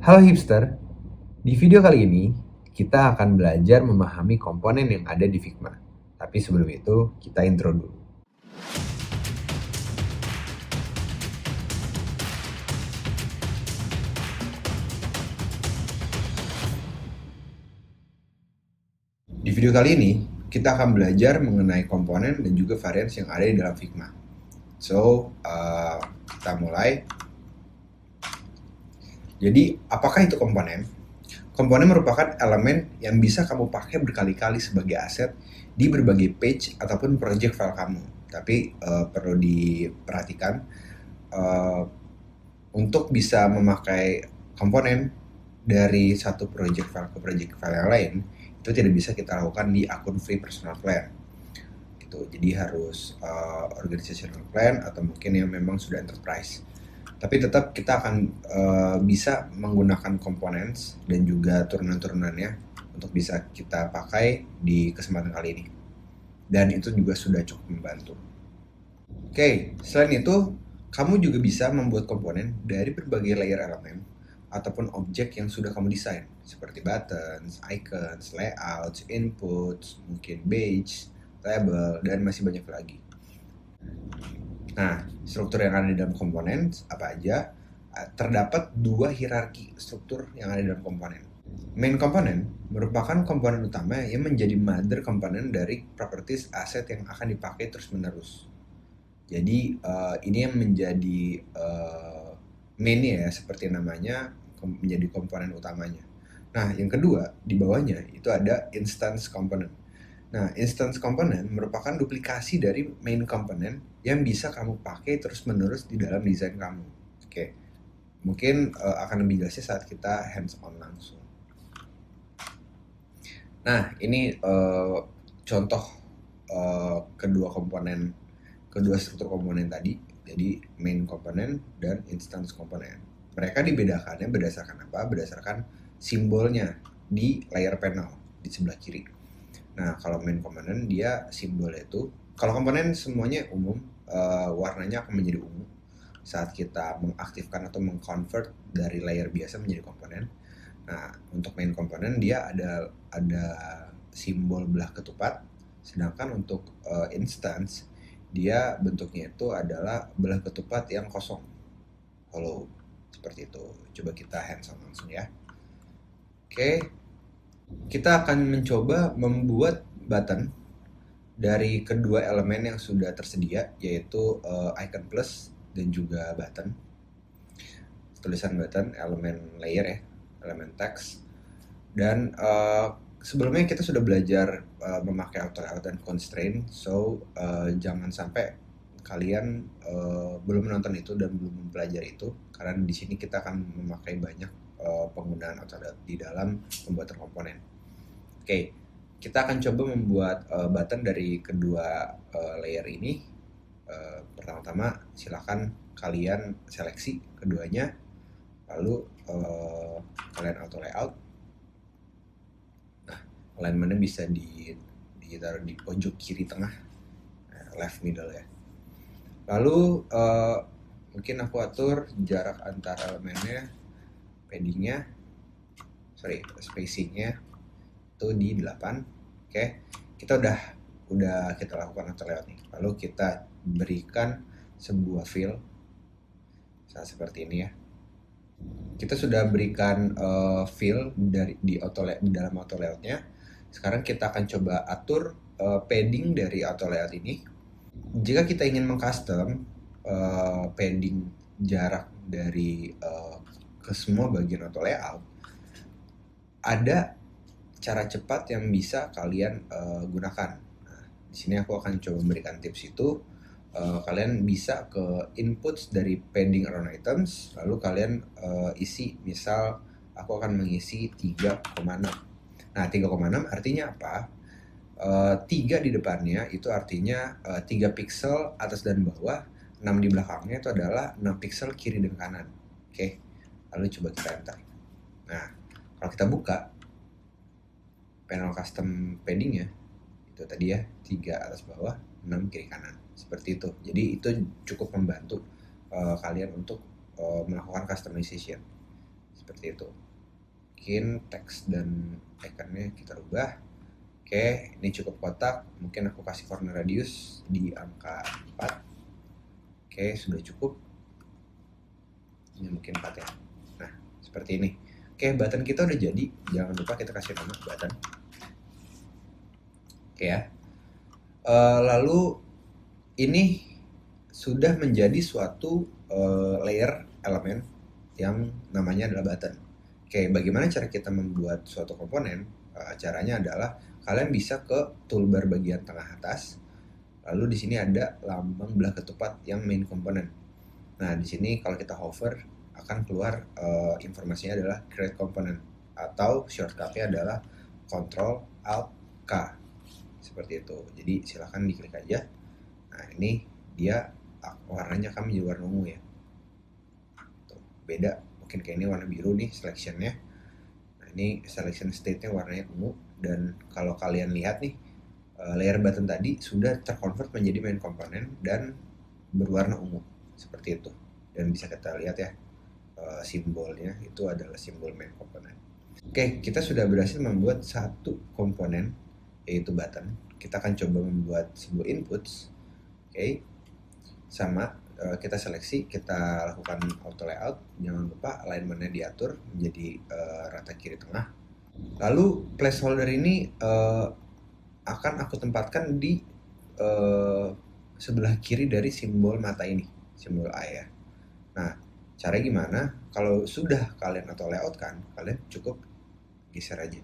Halo hipster, di video kali ini kita akan belajar memahami komponen yang ada di Figma. Tapi sebelum itu, kita intro dulu. Di video kali ini, kita akan belajar mengenai komponen dan juga varians yang ada di dalam Figma. Kita mulai. Jadi, apakah itu komponen? Komponen merupakan elemen yang bisa kamu pakai berkali-kali sebagai aset di berbagai page ataupun project file kamu. Tapi perlu diperhatikan, untuk bisa memakai komponen dari satu project file ke project file yang lain, itu tidak bisa kita lakukan di akun free personal plan. Gitu. Jadi harus organizational plan atau mungkin yang memang sudah enterprise. Tapi tetap kita akan bisa menggunakan components dan juga turunan-turunannya untuk bisa kita pakai di kesempatan kali ini. Dan itu juga sudah cukup membantu. Oke, selain itu, kamu juga bisa membuat komponen dari berbagai layer elemen ataupun objek yang sudah kamu desain, seperti buttons, icons, layouts, inputs, mungkin badge, label, dan masih banyak lagi. Nah, struktur yang ada di dalam komponen apa aja? Terdapat dua hierarki struktur yang ada di dalam komponen. Main component merupakan komponen utama yang menjadi mother component dari properties aset yang akan dipakai terus-menerus. Jadi ini yang menjadi main ya, seperti namanya, menjadi komponen utamanya. Nah, yang kedua di bawahnya itu ada instance component. Nah, instance component merupakan duplikasi dari main component yang bisa kamu pakai terus-menerus di dalam desain kamu. Oke, mungkin akan lebih jelasnya saat kita hands on langsung. Nah, ini contoh kedua struktur komponen tadi, jadi main component dan instance component. Mereka dibedakannya berdasarkan apa? Berdasarkan simbolnya di layer panel di sebelah kiri. Nah, kalau main component dia simbolnya itu, kalau komponen semuanya umum, warnanya akan menjadi ungu saat kita mengaktifkan atau mengconvert dari layer biasa menjadi komponen. Nah, untuk main komponen dia ada simbol belah ketupat, sedangkan untuk instance dia bentuknya itu adalah belah ketupat yang kosong, hollow, seperti itu. Coba kita hands on langsung ya. Oke, kita akan mencoba membuat button dari kedua elemen yang sudah tersedia, yaitu icon plus dan juga button. Tulisan button, elemen layer ya, elemen text. Dan sebelumnya kita sudah belajar memakai auto layout dan constraint, so jangan sampai kalian belum menonton itu dan belum mempelajari itu, karena di sini kita akan memakai banyak penggunaan auto layout di dalam pembuatan komponen. Oke, kita akan coba membuat button dari kedua layer ini. Pertama-tama silakan kalian seleksi keduanya, lalu kalian auto layout. Alignment-nya bisa ditaruh di pojok kiri tengah, left middle ya. Lalu mungkin aku atur jarak antara elemennya, paddingnya, spacingnya itu di 8. Oke, kita udah kita lakukan auto layout nih. Lalu kita berikan sebuah fill seperti ini ya. Kita sudah berikan fill di dalam auto layoutnya. Sekarang kita akan coba atur padding dari auto layout ini. Jika kita ingin mengcustom padding jarak dari ke semua bagian auto layout, ada cara cepat yang bisa kalian gunakan. Nah, di sini aku akan coba memberikan tips itu. Kalian bisa ke inputs dari padding around items, lalu kalian isi, misal aku akan mengisi 3,6. Nah, 3,6 artinya apa? 3 di depannya itu artinya 3 pixel atas dan bawah, 6 di belakangnya itu adalah 6 pixel kiri dan kanan. Oke, lalu coba kita enter. Nah, kalau kita buka panel custom paddingnya, itu tadi ya, 3 atas bawah, 6 kiri kanan, seperti itu. Jadi itu cukup membantu kalian untuk melakukan customization seperti itu. Mungkin teks dan ikonnya kita rubah. Oke, ini cukup kotak, mungkin aku kasih corner radius di angka 4. Oke, sudah cukup. Ini mungkin 4 ya. Nah, seperti ini. Oke, button kita udah jadi. Jangan lupa kita kasih nama button. Oke ya. Lalu ini sudah menjadi suatu layer elemen yang namanya adalah button. Oke, bagaimana cara kita membuat suatu komponen? Caranya adalah kalian bisa ke toolbar bagian tengah atas. Lalu di sini ada lambang belah ketupat yang main component. Nah, di sini kalau kita hover akan keluar informasinya adalah create component atau shortcutnya adalah Ctrl Alt K seperti itu. Jadi silahkan diklik aja. Nah, ini dia warnanya akan menjadi warna ungu ya. Tuh, beda, mungkin kayak ini warna biru nih selectionnya. Nah, ini selection state-nya warnanya ungu. Dan kalau kalian lihat nih, layer button tadi sudah terconvert menjadi main component dan berwarna ungu seperti itu. Dan bisa kita lihat ya, simbolnya itu adalah simbol main component. Oke, kita sudah berhasil membuat satu komponen yaitu button. Kita akan coba membuat sebuah inputs. Oke, sama kita seleksi, kita lakukan auto layout. Jangan lupa alignmentnya diatur menjadi rata kiri tengah. Lalu placeholder ini akan aku tempatkan di sebelah kiri dari simbol mata ini, simbol eye ya. Nah, caranya gimana? Kalau sudah kalian auto layout kan, kalian cukup geser aja.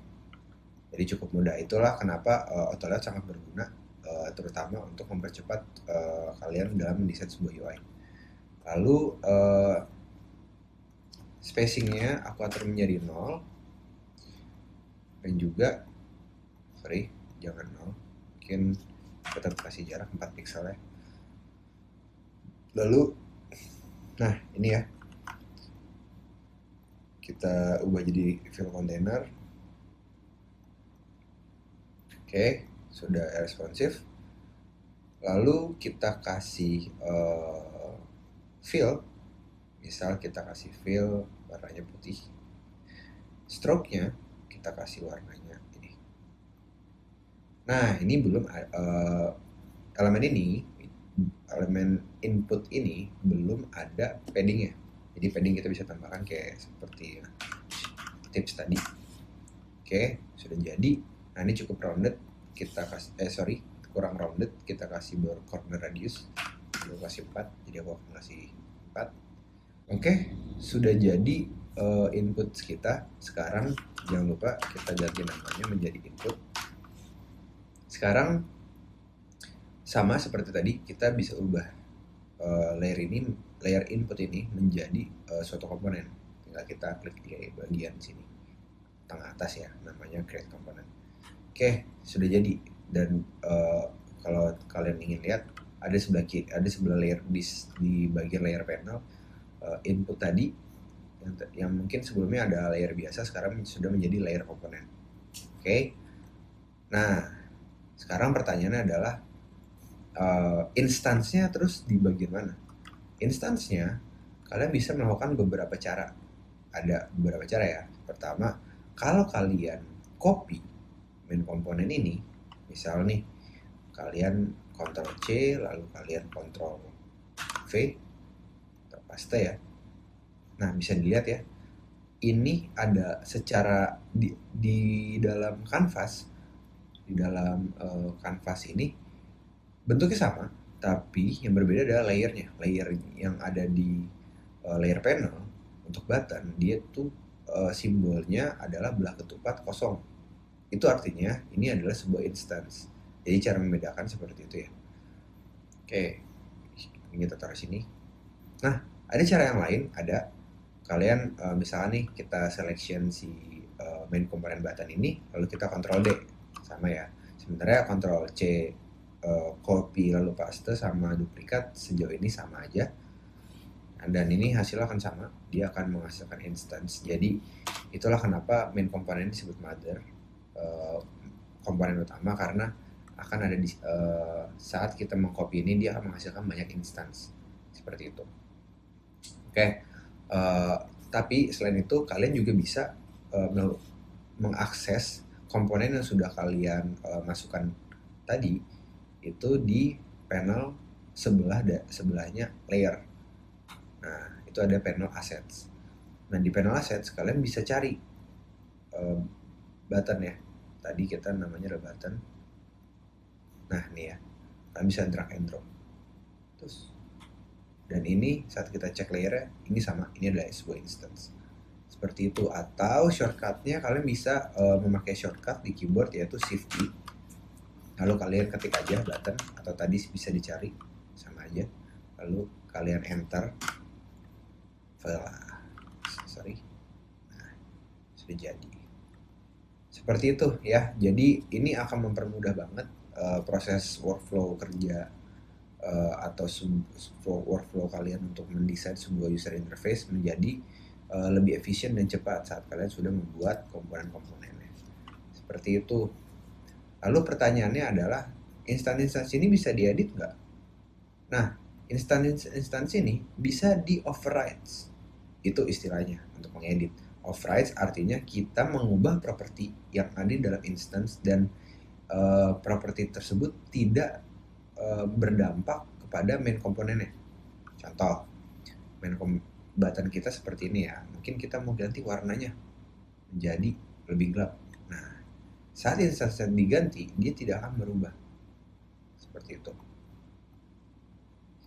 Jadi cukup mudah. Itulah kenapa auto layout sangat berguna, terutama untuk mempercepat kalian dalam mendesain sebuah UI. Lalu spacingnya aku atur menjadi 0 dan juga jangan 0, mungkin tetap kasih jarak 4 pixel ya. Lalu nah ini ya, kita ubah jadi fill container. Oke, sudah responsif. Lalu kita kasih fill, misal kita kasih fill warnanya putih, stroke-nya kita kasih warnanya ini. Nah, ini belum elemen input ini belum ada paddingnya. Jadi padding kita bisa tambahkan kayak seperti tips tadi. Oke, sudah jadi. Nah, ini cukup rounded. Kita kasih kurang rounded, kita kasih corner radius. Aku kasih 4, jadi aku akan kasih 4. Oke, sudah jadi input kita. Sekarang jangan lupa kita ganti namanya menjadi input. Sekarang sama seperti tadi, kita bisa ubah layer input ini menjadi suatu komponen. Tinggal kita klik di bagian sini tengah atas ya, namanya create component. Oke, sudah jadi. Dan kalau kalian ingin lihat, ada sebelah layer di bagian layer panel input tadi yang mungkin sebelumnya ada layer biasa, sekarang sudah menjadi layer komponen. Oke. Nah, sekarang pertanyaannya adalah instansnya terus di bagian mana? Instansnya kalian bisa melakukan beberapa cara. Ada beberapa cara ya. Pertama, kalau kalian copy main komponen ini, misal nih kalian Ctrl C lalu kalian Ctrl V atau paste ya. Nah, bisa dilihat ya, ini ada secara di dalam canvas, ini bentuknya sama, tapi yang berbeda adalah layernya. Layer yang ada di layer panel untuk button, dia tuh simbolnya adalah belah ketupat kosong. Itu artinya ini adalah sebuah instance. Jadi cara membedakan seperti itu ya. Oke, ini kita taruh sini. Nah, ada cara yang lain. Ada kalian misalnya nih kita selection si main komponen button ini, lalu kita Ctrl D, sama ya. Sebenarnya Ctrl C copy lalu paste sama duplikat sejauh ini sama aja. Dan ini hasilnya akan sama, dia akan menghasilkan instance. Jadi itulah kenapa main komponen disebut mother, komponen utama, karena akan ada di saat kita mengcopy ini dia akan menghasilkan banyak instance seperti itu. Oke, Tapi selain itu kalian juga bisa mengakses komponen yang sudah kalian masukkan tadi itu di panel sebelahnya layer. Nah, itu ada panel assets. Nah, di panel assets kalian bisa cari button ya. Tadi kita namanya adalah button. Nah, nih ya. Kalian bisa drag and drop. Terus, dan ini saat kita cek layernya, ini sama. Ini adalah sebuah instance. Seperti itu. Atau shortcutnya kalian bisa memakai shortcut di keyboard yaitu Shift I. Lalu kalian ketik aja button, atau tadi bisa dicari sama aja. Lalu kalian enter. Nah, sudah jadi. Seperti itu ya. Jadi ini akan mempermudah banget proses workflow kerja atau workflow kalian untuk mendesain sebuah user interface menjadi lebih efisien dan cepat saat kalian sudah membuat komponen-komponennya. Seperti itu. Lalu pertanyaannya adalah, instansi ini bisa diedit nggak? Nah, instansi ini bisa di-overrides. Itu istilahnya untuk mengedit. Overrides artinya kita mengubah properti yang ada dalam instance dan properti tersebut tidak berdampak kepada main komponennya. Contoh, button kita seperti ini ya. Mungkin kita mau ganti warnanya menjadi lebih gelap. Nah, saat instance diganti, dia tidak akan berubah. Seperti itu.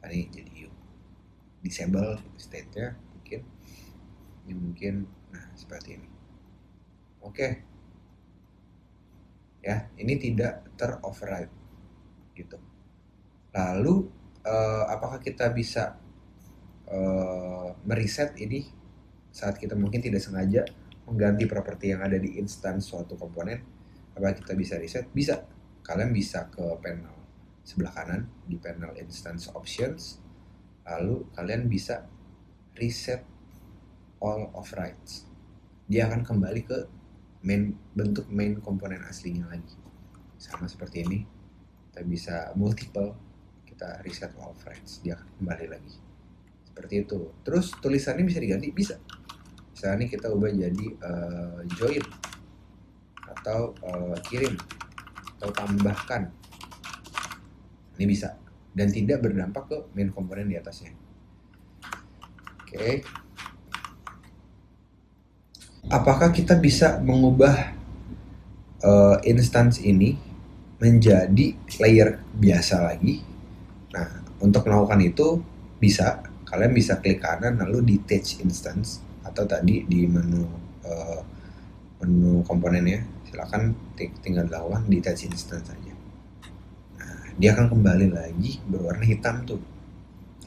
Ini jadi disable state-nya mungkin nah seperti ini. Oke. Ya, ini tidak ter-override gitu. Lalu apakah kita bisa mereset ini saat kita mungkin tidak sengaja mengganti properti yang ada di instance suatu komponen? Apakah kita bisa reset? Bisa. Kalian bisa ke panel sebelah kanan di panel instance options, lalu kalian bisa reset all overrides. Dia akan kembali ke bentuk main komponen aslinya lagi. Sama seperti ini, kita bisa multiple, kita reset all overrides, dia akan kembali lagi. Seperti itu. Terus tulisannya bisa diganti? Bisa. Misalnya kita ubah jadi join atau kirim atau tambahkan. Ini bisa dan tidak berdampak ke main komponen di atasnya. Oke. Apakah kita bisa mengubah instance ini menjadi layer biasa lagi? Nah, untuk melakukan itu bisa, kalian bisa klik kanan lalu detach instance, atau tadi di menu komponennya silakan tinggal lakukan detach instance saja. Nah, dia akan kembali lagi berwarna hitam tuh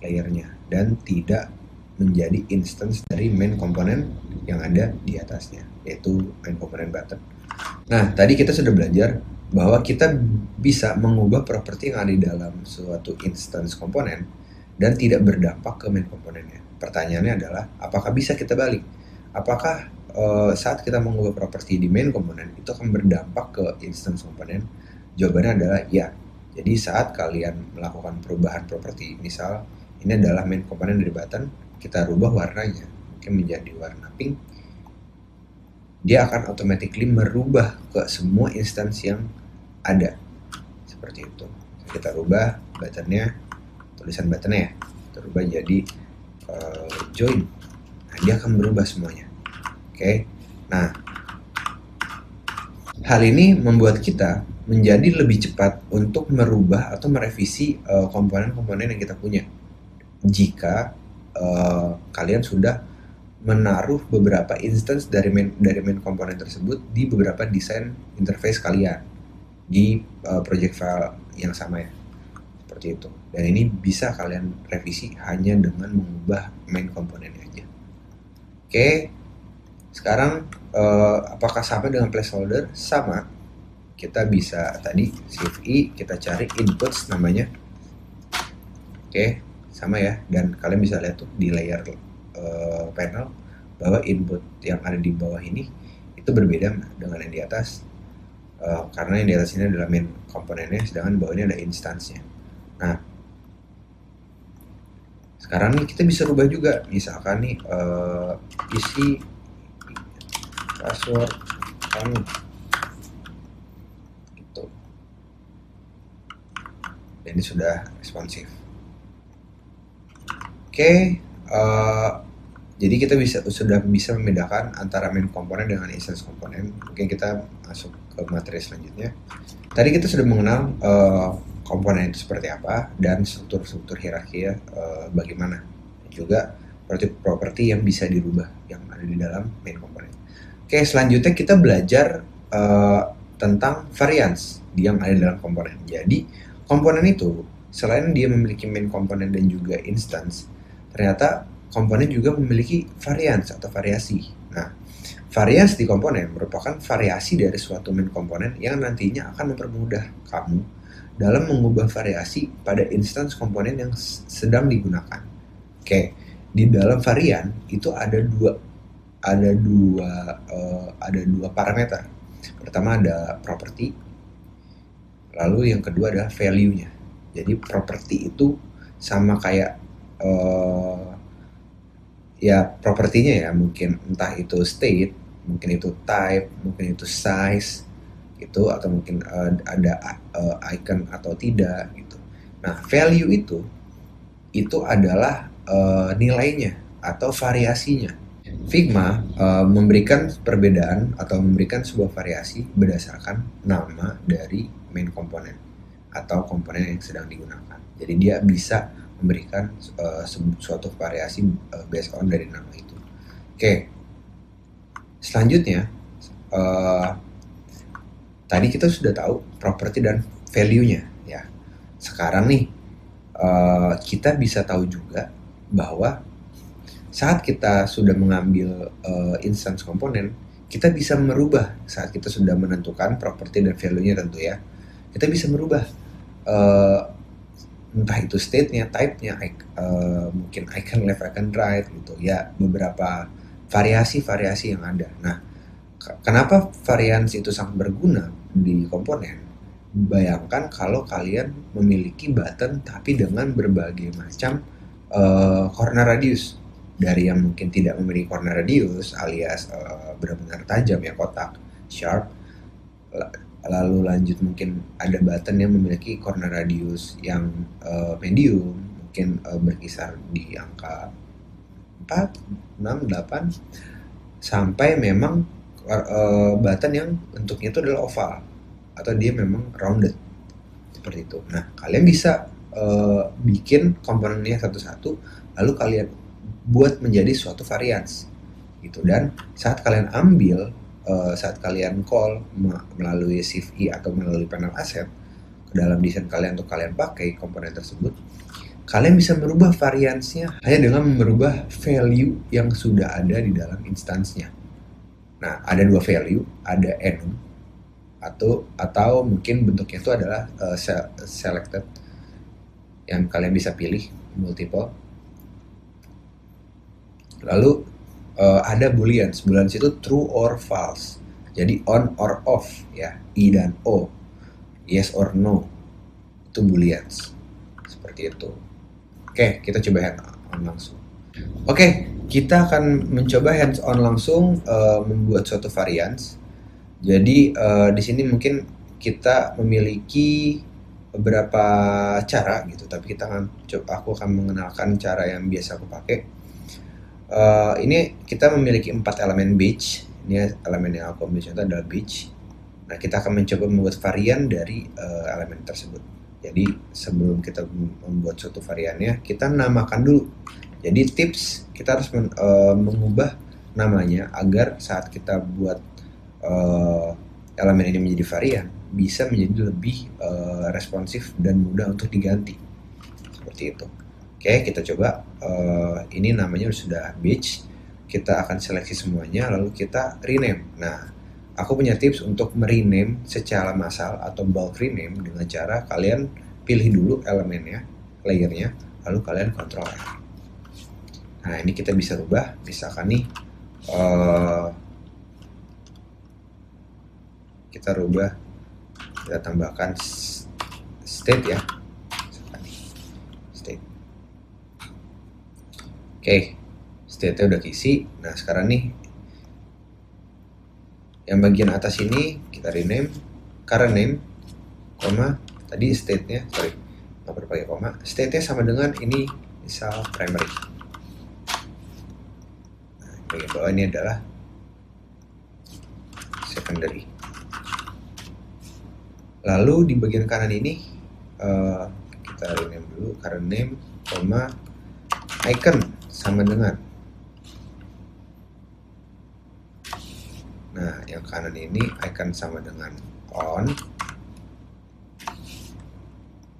layernya dan tidak menjadi instance dari main komponen yang ada di atasnya, yaitu main komponen button. Nah, tadi kita sudah belajar bahwa kita bisa mengubah properti yang ada di dalam suatu instance komponen dan tidak berdampak ke main komponennya. Pertanyaannya adalah, apakah bisa kita balik? Apakah saat kita mengubah properti di main komponen itu akan berdampak ke instance komponen? Jawabannya adalah ya. Jadi saat kalian melakukan perubahan properti, misal ini adalah main komponen dari button, kita rubah warnanya mungkin menjadi warna pink, dia akan automatically merubah ke semua instansi yang ada. Seperti itu. Kita rubah buttonnya, tulisan buttonnya ya, kita rubah jadi join. Nah, dia akan berubah semuanya. Oke. Nah, hal ini membuat kita menjadi lebih cepat untuk merubah atau merevisi komponen-komponen yang kita punya. Jika kalian sudah menaruh beberapa instance dari main komponen tersebut di beberapa desain interface kalian di project file yang sama ya, seperti itu. Dan ini bisa kalian revisi hanya dengan mengubah main komponennya aja. Oke, sekarang apakah sama dengan placeholder? Sama. Kita bisa tadi Shift I, kita cari inputs namanya. Oke, sama ya. Dan kalian bisa lihat tuh di layer panel bahwa input yang ada di bawah ini itu berbeda dengan yang di atas, karena yang di atas ini adalah main komponennya, sedangkan bawah ini ada instance-nya. Nah, Sekarang nih kita bisa rubah juga, misalkan nih isi password kamu gitu. Dan ini sudah responsif. Oke, jadi kita sudah bisa membedakan antara main komponen dengan instance komponen. Oke, kita masuk ke materi selanjutnya. Tadi kita sudah mengenal komponen itu seperti apa dan struktur-struktur hierarki bagaimana. Juga properti yang bisa dirubah yang ada di dalam main komponen. Oke, selanjutnya kita belajar tentang variance yang ada dalam komponen. Jadi, komponen itu selain dia memiliki main komponen dan juga instance, ternyata komponen juga memiliki variance atau variasi. Nah, variance di komponen merupakan variasi dari suatu main komponen yang nantinya akan mempermudah kamu dalam mengubah variasi pada instance komponen yang sedang digunakan. Oke, di dalam varian itu ada dua parameter. Pertama ada property, lalu yang kedua adalah value-nya. Jadi property itu sama kayak ya propertinya ya, mungkin entah itu state, mungkin itu type, mungkin itu size gitu, atau mungkin ada icon atau tidak gitu. Nah, value itu adalah nilainya atau variasinya. Figma memberikan perbedaan atau memberikan sebuah variasi berdasarkan nama dari main komponen atau komponen yang sedang digunakan. Jadi dia bisa memberikan suatu variasi based on dari nama itu. Oke, selanjutnya tadi kita sudah tahu property dan value-nya ya. Sekarang nih kita bisa tahu juga bahwa saat kita sudah mengambil instance komponen, kita bisa merubah saat kita sudah menentukan property dan value-nya tentu ya. Kita bisa merubah entah itu state-nya, type-nya, mungkin icon left, icon right gitu ya, beberapa variasi-variasi yang ada. Nah, kenapa variansi itu sangat berguna di komponen? Bayangkan kalau kalian memiliki button tapi dengan berbagai macam corner radius, dari yang mungkin tidak memiliki corner radius alias benar-benar tajam ya, kotak sharp, lalu lanjut mungkin ada button yang memiliki corner radius yang medium, mungkin berkisar di angka 4, 6, 8, sampai memang button yang bentuknya itu adalah oval atau dia memang rounded seperti itu. Nah, kalian bisa bikin komponennya satu-satu, lalu kalian buat menjadi suatu varians gitu. Dan saat kalian ambil, saat kalian call melalui shift I atau melalui panel asset ke dalam desain kalian untuk kalian pakai komponen tersebut, kalian bisa merubah variansnya hanya dengan merubah value yang sudah ada di dalam instansnya. Nah, ada dua value, ada enum atau mungkin bentuknya itu adalah selected yang kalian bisa pilih multiple. Lalu ada booleans. Booleans itu true or false. Jadi on or off ya, I dan O, yes or no, itu booleans. Seperti itu. Oke, kita coba hands on langsung. Oke, kita akan mencoba hands on langsung membuat suatu varians. Jadi di sini mungkin kita memiliki beberapa cara gitu, tapi aku akan mengenalkan cara yang biasa aku pakai. Ini kita memiliki 4 elemen beach. Ini elemen yang aku ambil contoh adalah beach. Nah, kita akan mencoba membuat varian dari elemen tersebut. Jadi sebelum kita membuat suatu variannya, kita namakan dulu. Jadi tips, kita harus mengubah namanya agar saat kita buat elemen ini menjadi varian, bisa menjadi lebih responsif dan mudah untuk diganti. Seperti itu. Oke, kita coba. Ini namanya sudah beach. Kita akan seleksi semuanya, lalu kita rename. Nah, aku punya tips untuk merename secara massal atau bulk rename dengan cara kalian pilih dulu elemennya, layernya, lalu kalian Ctrl R. Nah, ini kita bisa rubah. Misalkan nih, kita rubah, kita tambahkan state ya. State. Oke, state-nya udah keisi. Nah sekarang nih yang bagian atas ini kita rename current name, koma, tadi state-nya, sorry, nggak perlu pakai koma, state-nya sama dengan ini misal primary. Nah, bagian bawah ini adalah secondary. Lalu di bagian kanan ini kita rename dulu current name, koma, icon sama dengan. Nah, yang kanan ini icon sama dengan on.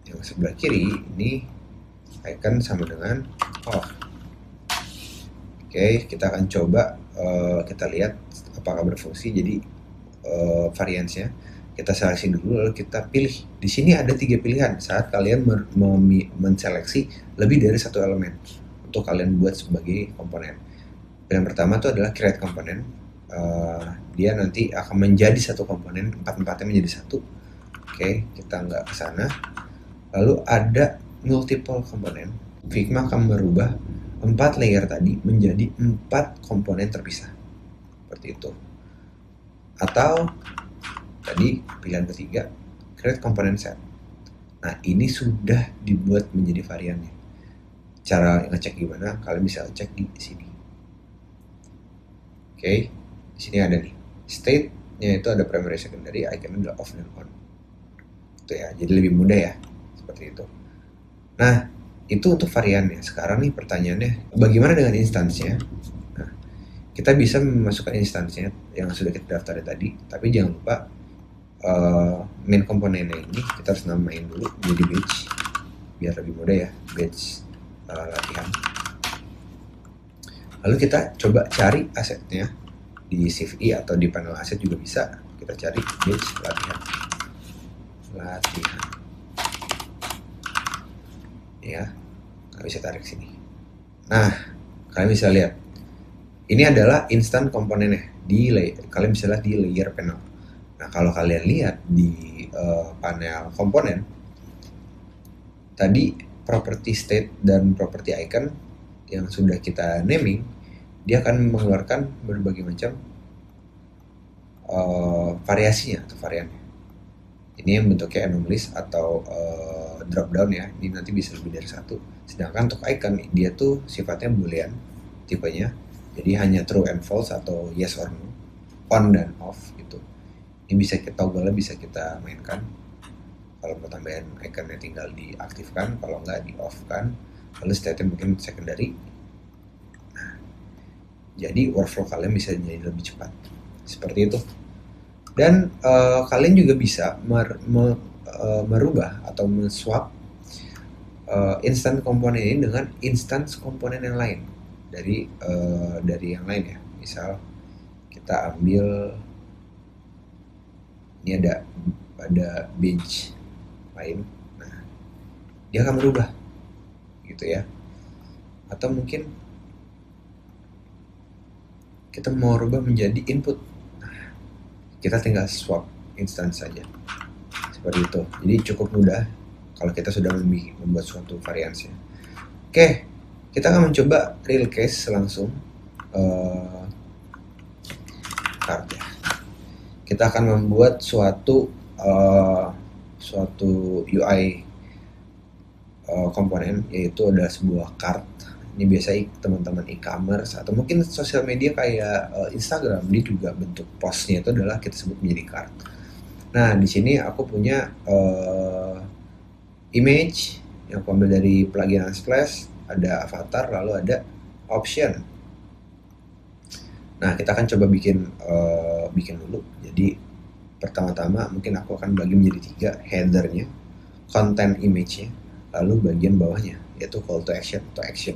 Yang sebelah kiri ini icon sama dengan off. Oke, kita akan coba kita lihat apakah berfungsi. Jadi variansnya kita seleksi dulu, lalu kita pilih. Di sini ada 3 pilihan saat kalian menseleksi lebih dari satu elemen untuk kalian buat sebagai komponen. Pilihan pertama itu adalah create component. Dia nanti akan menjadi satu komponen, empat-empatnya menjadi satu. Oke, kita nggak ke sana. Lalu ada multiple komponen. Figma akan merubah 4 layer tadi menjadi 4 komponen terpisah. Seperti itu. Atau tadi pilihan ketiga, create component set. Nah, ini sudah dibuat menjadi variannya. Cara ngecek gimana? Kalian bisa cek di sini. Oke, di sini ada nih. State-nya itu ada primary, secondary, icon adalah off dan on. Itu ya, jadi lebih mudah ya. Seperti itu. Nah, itu untuk variannya. Sekarang nih pertanyaannya, bagaimana dengan instansnya? Nah, kita bisa memasukkan instansnya yang sudah kita daftar tadi, tapi jangan lupa main komponennya ini kita harus namain dulu jadi batch biar lebih mudah ya, batch latihan. Lalu kita coba cari asetnya di CVE atau di panel aset juga bisa. Kita cari batch latihan ya, kalian bisa tarik sini. Nah, kalian bisa lihat ini adalah instan komponennya di kalian bisa lihat di layer panel. Nah, kalau kalian lihat di panel komponen tadi, property state dan property icon yang sudah kita naming, dia akan mengeluarkan berbagai macam variasinya atau variannya. Ini yang bentuknya anomalies atau drop down ya. Ini nanti bisa lebih dari satu. Sedangkan untuk icon dia tuh sifatnya boolean tipenya. Jadi hanya true and false atau yes or no, on dan off gitu. Ini bisa kita toggle, bisa kita mainkan. Kalau mau tambahin iconnya tinggal diaktifkan, kalau enggak di off kan. Lalu state-nya mungkin secondary. Nah, jadi workflow kalian bisa jadi lebih cepat. Seperti itu. Dan kalian juga bisa merubah atau men-swap instant komponen ini dengan instance komponen yang lain dari yang lain ya. Misal kita ambil ini ada bench lain, nah dia akan berubah gitu ya. Atau mungkin kita mau rubah menjadi input, nah, kita tinggal swap instance saja seperti itu. Jadi cukup mudah kalau kita sudah membuat suatu variansi. Oke, kita akan mencoba real case langsung card ya. Kita akan membuat suatu UI komponen, yaitu adalah sebuah card. Ini biasanya teman-teman e-commerce atau mungkin sosial media kayak Instagram, dia juga bentuk postnya itu adalah kita sebut menjadi card. Nah, di sini aku punya image yang aku ambil dari plugin Unsplash, ada avatar, lalu ada option. Nah, kita akan coba bikin dulu. Jadi pertama-tama mungkin aku akan bagi menjadi 3, headernya, content image-nya, lalu bagian bawahnya yaitu call to action atau action.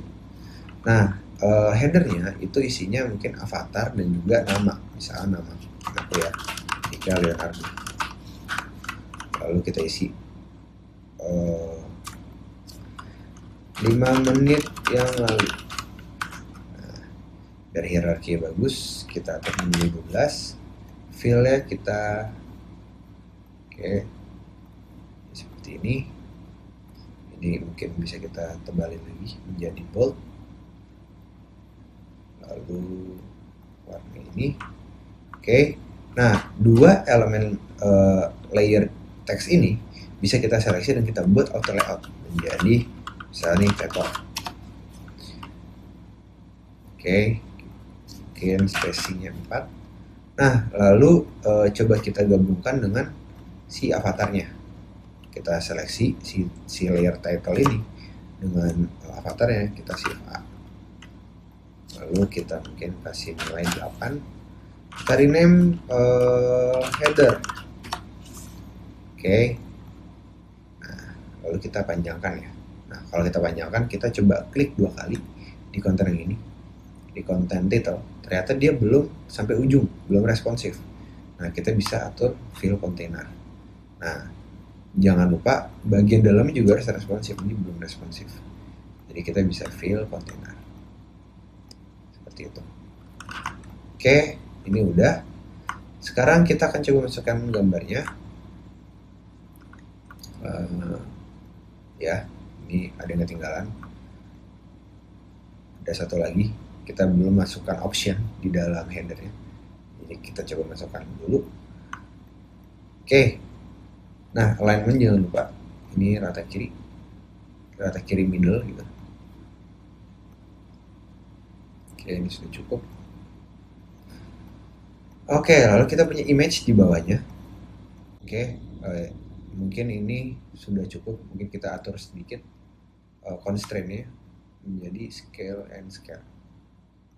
Nah, headernya itu isinya mungkin avatar dan juga nama, misalnya nama aku ya, Ika Leonardo. Lalu kita isi 5 menit yang lalu. Nah, dari hierarki bagus kita atur menjadi 12. Fill-nya kita seperti ini. Ini mungkin bisa kita tebalin lagi menjadi bold. lalu warna ini. Oke. Nah, dua elemen layer teks ini bisa kita seleksi dan kita buat auto layout menjadi misalnya nih paper. Oke, mungkin spacingnya 4. Nah, lalu coba kita gabungkan dengan si avatarnya. Kita seleksi si layer title ini dengan avatarnya, kita shift A. Lalu kita mungkin kasih nilai 8. Kita rename header. Oke. Nah, lalu kita panjangkan ya. Nah, kalau kita panjangkan, kita coba klik 2 kali di konten yang ini, di konten title. Ternyata dia belum sampai ujung, belum responsif. Nah, kita bisa atur fill container. Nah, jangan lupa bagian dalamnya juga harus responsif. Ini belum responsif, jadi kita bisa fill container seperti itu. Oke, ini udah. Sekarang kita akan coba masukkan gambarnya. Ya, ini ada yang ketinggalan. Ada satu lagi, kita belum masukkan option di dalam headernya. Jadi kita coba masukkan dulu. Oke. Nah, alignment jangan lupa. Ini rata kiri middle gitu. Oke, ini sudah cukup. Oke, lalu kita punya image di bawahnya. Oke, mungkin ini sudah cukup. Mungkin kita atur sedikit constraint-nya menjadi scale and scale.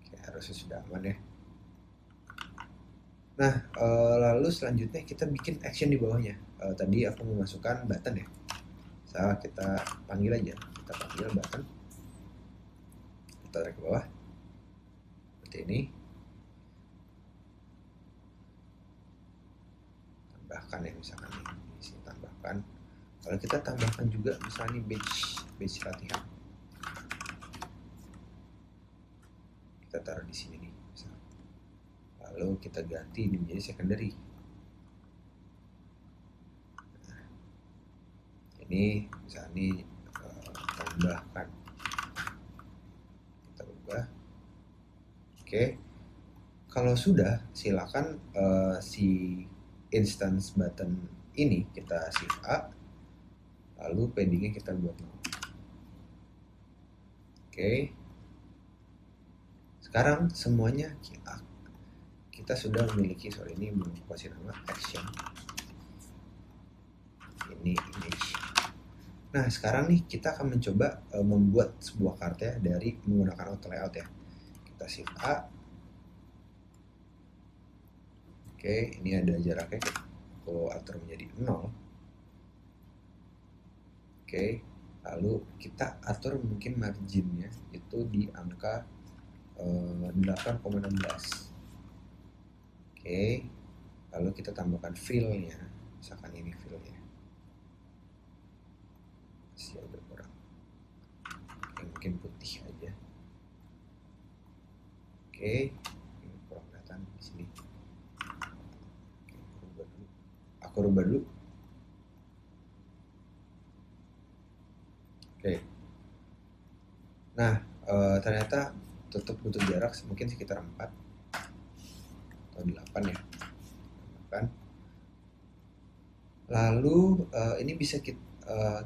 Oke, harusnya sudah aman ya. Nah, lalu selanjutnya kita bikin action di bawahnya. Tadi aku memasukkan button ya. Salah, kita panggil aja. Kita panggil button. Kita tarik ke bawah. Seperti ini. Tambahkan ya, misalkan ini. Sini tambahkan. Kalau kita tambahkan juga misalnya badge latihan. Kita taruh di sini nih. Lalu kita ganti ini menjadi secondary. Nah, ini misalnya tambahkan, kita ubah. Oke, kalau sudah silakan si instance button ini kita shift A, lalu paddingnya kita buat 0. Oke, sekarang semuanya kita sudah memiliki, sorry ini belum kasih nama, action, ini image. Nah, sekarang nih kita akan mencoba membuat sebuah kartu dari menggunakan auto layout ya. Kita shift A. Oke, ini ada jaraknya, aku atur menjadi 0. Oke, lalu kita atur mungkin marginnya itu di angka 8,16. Oke, lalu kita tambahkan fill-nya, misalkan ini fill-nya masih agak kurang. Oke, mungkin putih aja. Oke, ini kurang kelihatan di sini. Oke, aku rubah dulu. Oke, nah ternyata tetap butuh jarak mungkin sekitar 4 atau 8 ya. Kan? Lalu ini bisa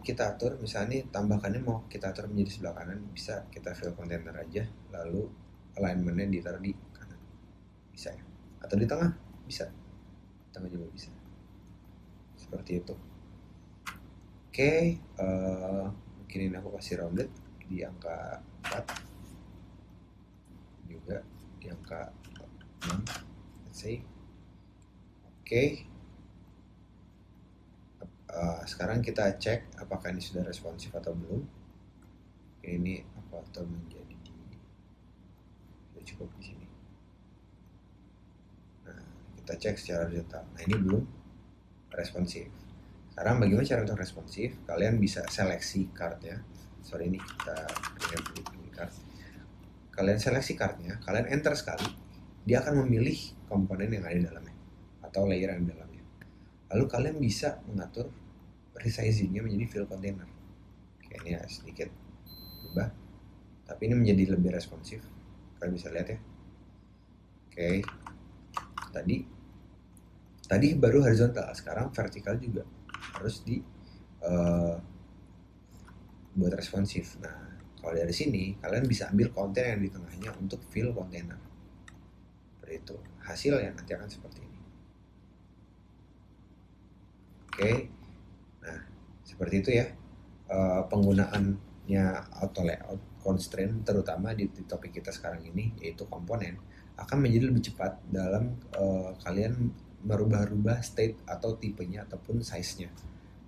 kita atur, misalnya tambahkannya mau kita atur menjadi sebelah kanan, bisa kita fill container aja, lalu alignmentnya ditaruh di kanan, bisa ya, atau di tengah bisa, tengah juga bisa, seperti itu. Oke, mungkin ini aku kasih rounded di angka 4, juga di angka 6, let's say. Oke, sekarang kita cek apakah ini sudah responsif atau belum. Ini aku atur menjadi sudah cukup di sini. Nah, kita cek secara horizontal. Nah, ini belum responsif. Sekarang bagaimana cara untuk responsif? Kalian bisa seleksi cardnya. Sorry, ini kita pilih card. Kalian seleksi cardnya, kalian enter sekali, dia akan memilih komponen yang ada di dalamnya atau layer yang di dalamnya. Lalu kalian bisa mengatur resizingnya menjadi fill container. Oke, ini ya sedikit berubah, tapi ini menjadi lebih responsif. Kalian bisa lihat ya. Oke, tadi baru horizontal, sekarang vertikal juga harus di buat responsif. Nah, kalau dari sini kalian bisa ambil konten yang di tengahnya untuk fill kontainer. Seperti itu. Hasilnya nanti akan seperti ini. Oke. Nah, seperti itu ya. Penggunaannya auto layout constraint terutama di topik kita sekarang ini yaitu komponen akan menjadi lebih cepat dalam kalian merubah-rubah state atau tipenya ataupun size-nya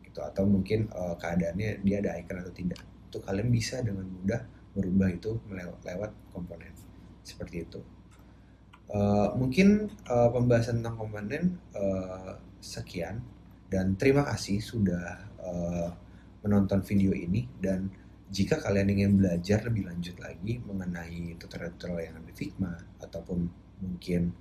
gitu, atau mungkin keadaannya dia ada icon atau tidak, itu kalian bisa dengan mudah merubah itu lewat komponen seperti itu. Mungkin pembahasan tentang komponen sekian, dan terima kasih sudah menonton video ini. Dan jika kalian ingin belajar lebih lanjut lagi mengenai tutorial-tutorial yang ada di Figma ataupun mungkin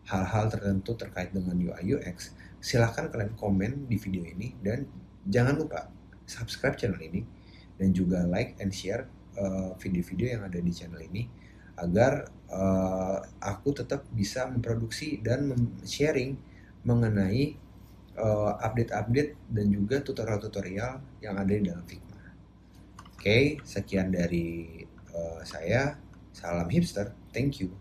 hal-hal tertentu terkait dengan UI UX, silahkan kalian komen di video ini, dan jangan lupa subscribe channel ini dan juga like and share video-video yang ada di channel ini agar aku tetap bisa memproduksi dan sharing mengenai update-update dan juga tutorial-tutorial yang ada di dalam Figma. Oke, sekian dari saya. Salam hipster. Thank you.